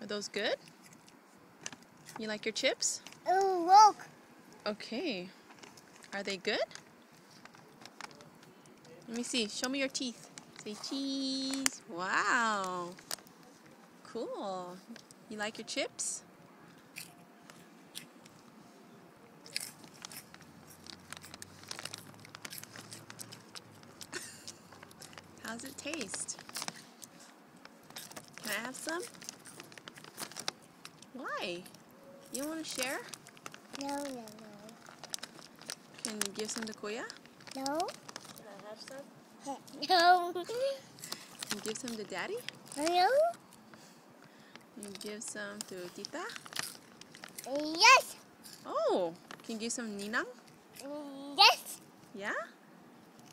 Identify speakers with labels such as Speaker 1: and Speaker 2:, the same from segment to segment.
Speaker 1: those good? You like your chips?
Speaker 2: Oh, look.
Speaker 1: Okay. Are they good? Let me see. Show me your teeth. Say cheese. Wow. Cool. You like your chips? How's it taste? Can I have some? Why? You don't want to share?
Speaker 2: No.
Speaker 1: Can you give some to Kuya?
Speaker 2: No.
Speaker 1: Can I have some?
Speaker 2: No.
Speaker 1: Can you give some to Daddy?
Speaker 2: No.
Speaker 1: Can you give some to Tita?
Speaker 2: Yes.
Speaker 1: Oh, can you give some Ninang?
Speaker 2: Yes.
Speaker 1: Yeah?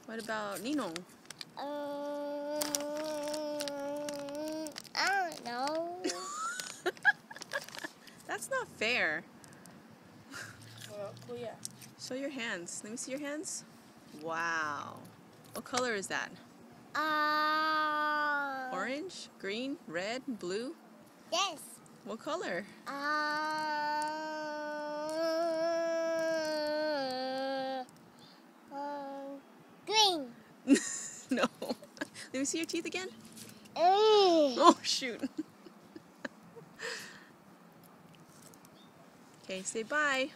Speaker 1: What about Ninong?
Speaker 2: I don't know.
Speaker 1: That's not fair.
Speaker 3: Kuya.
Speaker 1: Show your hands. Let me see your hands. Wow. What color is that? Orange? Green? Red? Blue?
Speaker 2: Yes.
Speaker 1: What color?
Speaker 2: Green.
Speaker 1: No. Let me see your teeth again.
Speaker 2: Mm.
Speaker 1: Oh, shoot. Okay, say bye.